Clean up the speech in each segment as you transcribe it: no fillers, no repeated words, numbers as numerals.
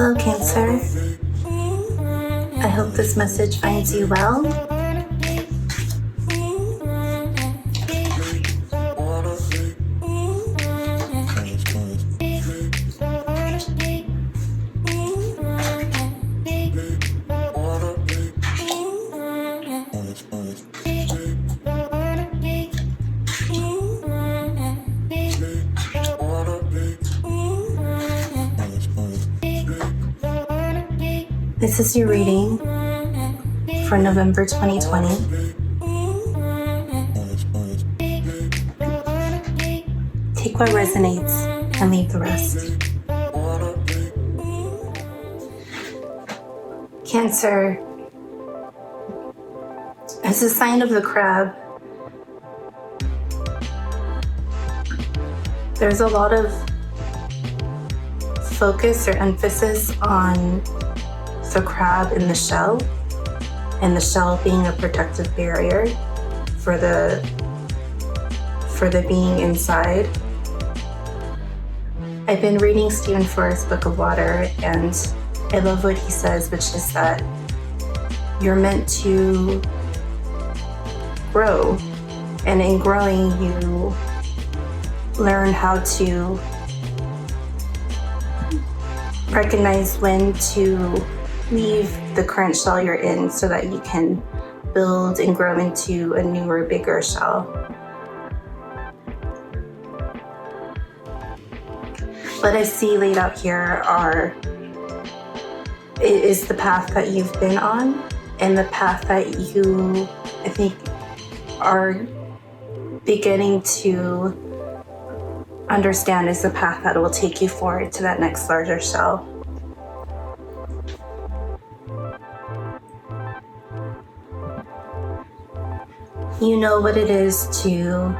Hello, Cancer. I hope this message finds you well. This is your reading for November 2020. Take what resonates and leave the rest. Cancer, as a sign of the crab, there's a lot of focus or emphasis on the crab in the shell, and the shell being a protective barrier for the being inside. I've been reading Stephen Forrest's Book of Water, and I love what he says, which is that you're meant to grow, and in growing you learn how to recognize when to leave the current shell you're in so that you can build and grow into a newer, bigger shell. What I see laid out here is the path that you've been on, and the path that you, I think, are beginning to understand is the path that will take you forward to that next larger shell. You know what it is to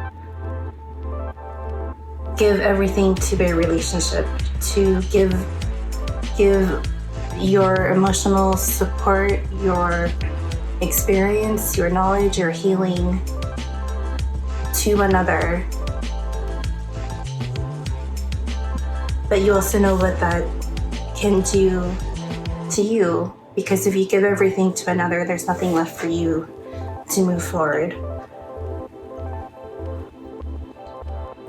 give everything to a relationship, to give your emotional support, your experience, your knowledge, your healing to another. But you also know what that can do to you, because if you give everything to another, there's nothing left for you to move forward.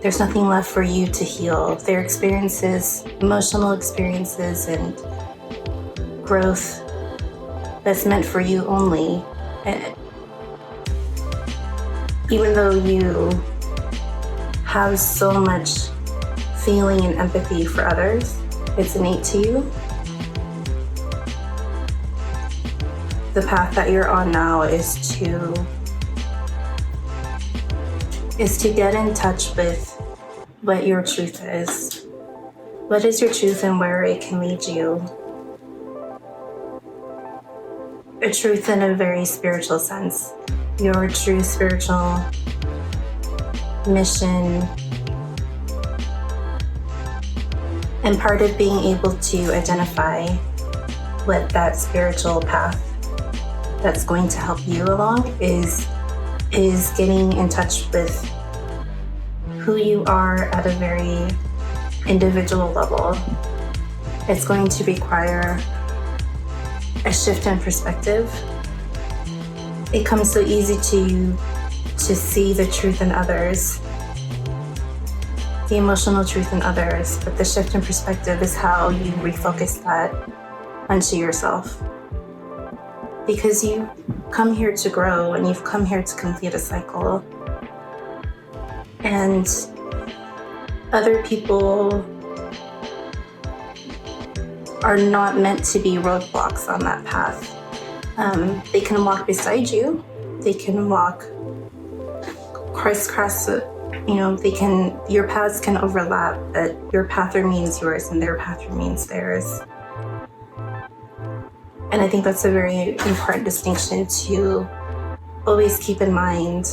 There's nothing left for you to heal. Their experiences, emotional experiences, and growth that's meant for you only. And even though you have so much feeling and empathy for others, it's innate to you. The path that you're on now is to get in touch with what your truth is. What is your truth and where it can lead you? A truth in a very spiritual sense. Your true spiritual mission. And part of being able to identify what that spiritual path that's going to help you along is getting in touch with who you are at a very individual level. It's going to require a shift in perspective. It comes so easy to see the truth in others, the emotional truth in others, but the shift in perspective is how you refocus that onto yourself. Because you come here to grow, and you've come here to complete a cycle. And other people are not meant to be roadblocks on that path. They can walk beside you. They can walk crisscross. Your paths can overlap, but your path remains yours and their path remains theirs. And I think that's a very important distinction to always keep in mind,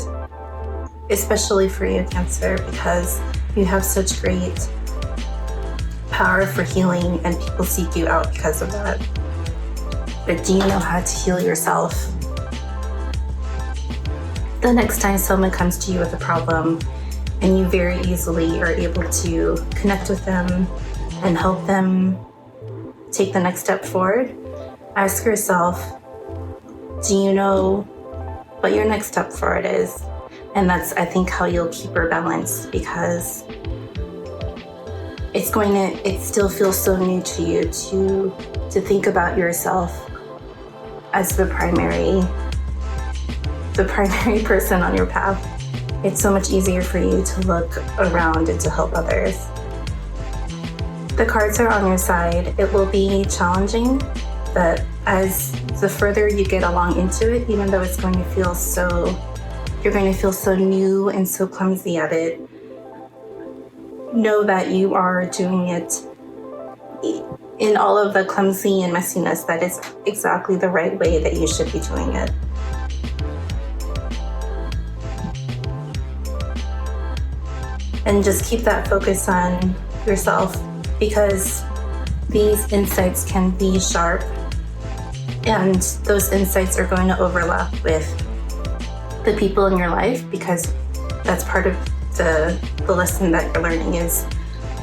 especially for you, Cancer, because you have such great power for healing and people seek you out because of that. But do you know how to heal yourself? The next time someone comes to you with a problem and you very easily are able to connect with them and help them take the next step forward, ask yourself, do you know what your next step forward is? And that's, I think, how you'll keep your balance, because it still feels so new to you to think about yourself as the primary person on your path. It's so much easier for you to look around and to help others. The cards are on your side. It will be challenging, but as the further you get along into it, even though it's going to feel you're going to feel so new and so clumsy at it, know that you are doing it in all of the clumsy and messiness. That is exactly the right way that you should be doing it. And just keep that focus on yourself, because these insights can be sharp, and those insights are going to overlap with the people in your life, because that's part of the lesson that you're learning is,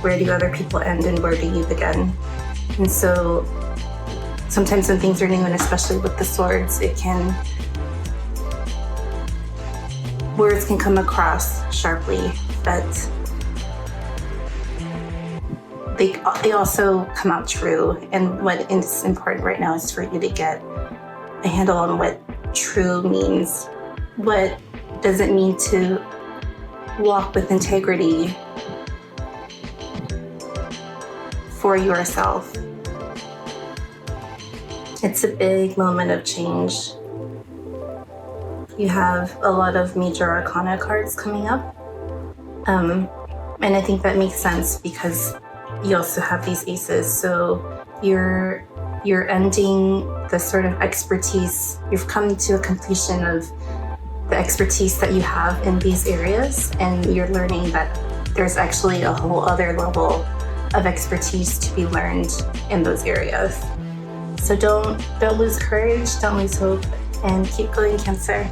where do other people end and where do you begin? And so sometimes when things are new, and especially with the swords, words can come across sharply, but they also come out true. And what is important right now is for you to get a handle on what true means. What does it mean to walk with integrity for yourself? It's a big moment of change. You have a lot of major arcana cards coming up. And I think that makes sense, because you also have these aces. So you're ending the sort of expertise. You've come to a completion of the expertise that you have in these areas, and you're learning that there's actually a whole other level of expertise to be learned in those areas. So don't lose courage, don't lose hope, and keep going, Cancer.